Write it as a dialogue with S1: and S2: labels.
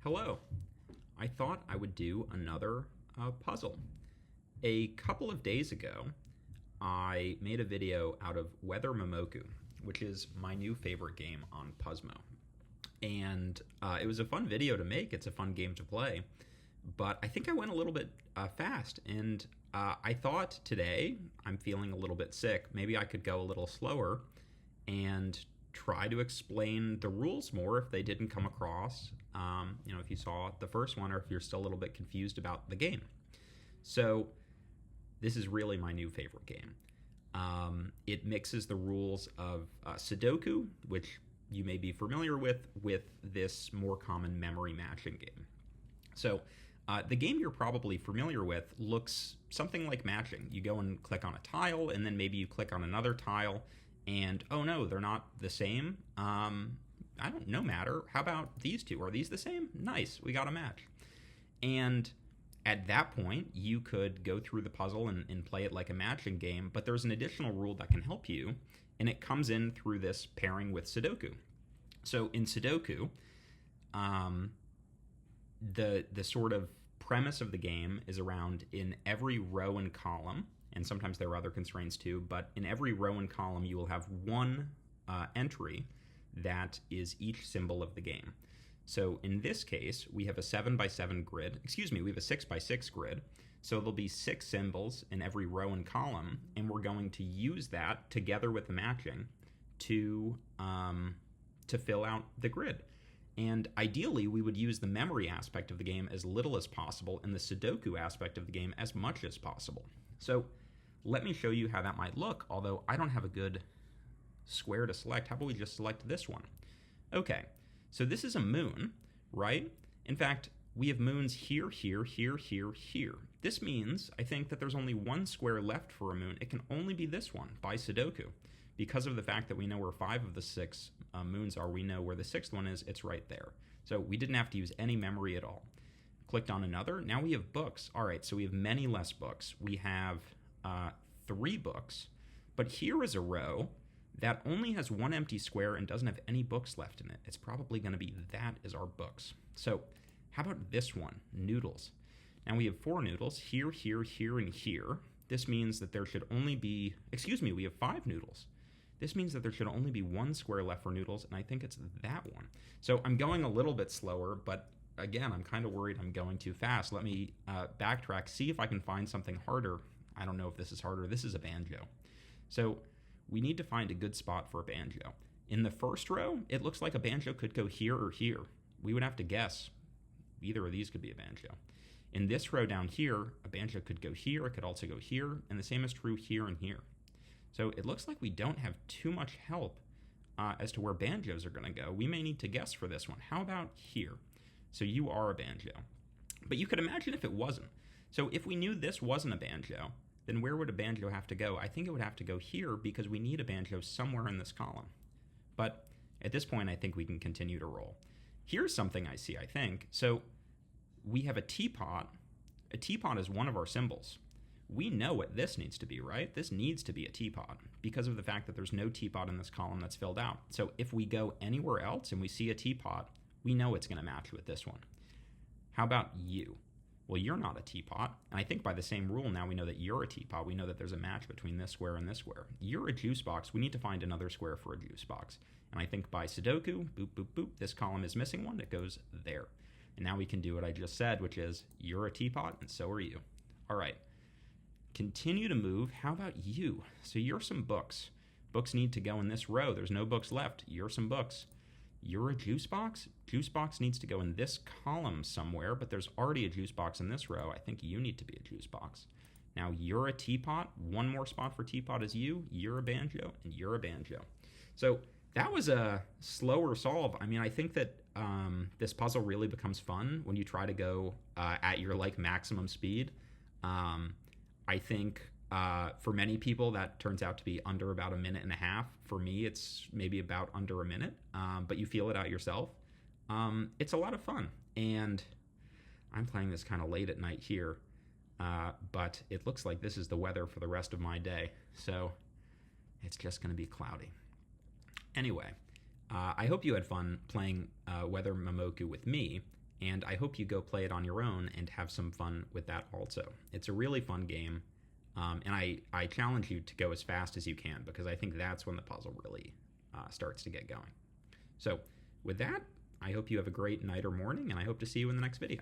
S1: Hello. I thought I would do another puzzle. A couple of days ago, I made a video out of Weather Memoku, which is my new favorite game on Puzzmo. And it was a fun video to make. It's a fun game to play. But I think I went a little bit fast. And I thought today, I'm feeling a little bit sick. Maybe I could go a little slower and try to explain the rules more if they didn't come across, if you saw the first one or if you're still a little bit confused about the game. So this is really my new favorite game. It mixes the rules of Sudoku, which you may be familiar with this more common memory matching game. So the game you're probably familiar with looks something like matching. You go and click on a tile, and then maybe you click on another tile, and oh no, they're not the same. I don't know, matter. How about these two? Are these the same? Nice, we got a match. And at that point, you could go through the puzzle and play it like a matching game, but there's an additional rule that can help you, and it comes in through this pairing with Sudoku. So in Sudoku, the sort of premise of the game is around in every row and column, and sometimes there are other constraints too, but in every row and column you will have one entry that is each symbol of the game. So in this case, we have a 7x7 grid, we have a 6x6 grid, so there'll be 6 symbols in every row and column, and we're going to use that together with the matching to fill out the grid. And ideally, we would use the memory aspect of the game as little as possible and the Sudoku aspect of the game as much as possible. So let me show you how that might look, although I don't have a good square to select. How about we just select this one? Okay, so this is a moon, right? In fact, we have moons here, here, here, here, here. This means, I think, that there's only one square left for a moon. It can only be this one by Sudoku. Because of the fact that we know where 5 of the 6 moons are, we know where the 6th one is, it's right there. So we didn't have to use any memory at all. Clicked on another, now we have books. All right, so we have many less books. We have 3 books, but here is a row that only has one empty square and doesn't have any books left in it. It's probably going to be that is our books. So how about this one, noodles? Now we have 4 noodles, here, here, here, and here. This means that there should only be, we have 5 noodles. This means that there should only be one square left for noodles, and I think it's that one. So I'm going a little bit slower, but again, I'm kind of worried I'm going too fast. Let me backtrack, see if I can find something harder. I don't know if this is harder. This is a banjo. So we need to find a good spot for a banjo. In the first row, it looks like a banjo could go here or here. We would have to guess. Either of these could be a banjo. In this row down here, a banjo could go here. It could also go here. And the same is true here and here. So it looks like we don't have too much help as to where banjos are going to go. We may need to guess for this one. How about here? So you are a banjo. But you could imagine if it wasn't. So if we knew this wasn't a banjo, then where would a banjo have to go? I think it would have to go here because we need a banjo somewhere in this column. But at this point, I think we can continue to roll. Here's something I see, I think. So we have a teapot. A teapot is one of our symbols. We know what this needs to be, right? This needs to be a teapot because of the fact that there's no teapot in this column that's filled out. So if we go anywhere else and we see a teapot, we know it's going to match with this one. How about you? Well, you're not a teapot, and I think by the same rule now we know that you're a teapot. We know that there's a match between this square and this square. You're a juice box. We need to find another square for a juice box. And I think by Sudoku, boop, boop, boop, this column is missing one. It goes there. And now we can do what I just said, which is you're a teapot, and so are you. All right. Continue to move. How about you? So you're some books. Books need to go in this row. There's no books left. You're some books. You're a juice box. Juice box needs to go in this column somewhere, but there's already a juice box in this row. I think you need to be a juice box. Now you're a teapot. One more spot for teapot is you. You're a banjo, and you're a banjo. So that was a slower solve. I mean, I think that this puzzle really becomes fun when you try to go at your maximum speed. I think for many people that turns out to be under about a minute and a half. For me, it's maybe about under a minute, but you feel it out yourself. It's a lot of fun, and I'm playing this kind of late at night here, but it looks like this is the weather for the rest of my day, so it's just going to be cloudy. Anyway, I hope you had fun playing Weather Memoku with me, and I hope you go play it on your own and have some fun with that also. It's a really fun game, and I challenge you to go as fast as you can, because I think that's when the puzzle really starts to get going. So with that, I hope you have a great night or morning, and I hope to see you in the next video.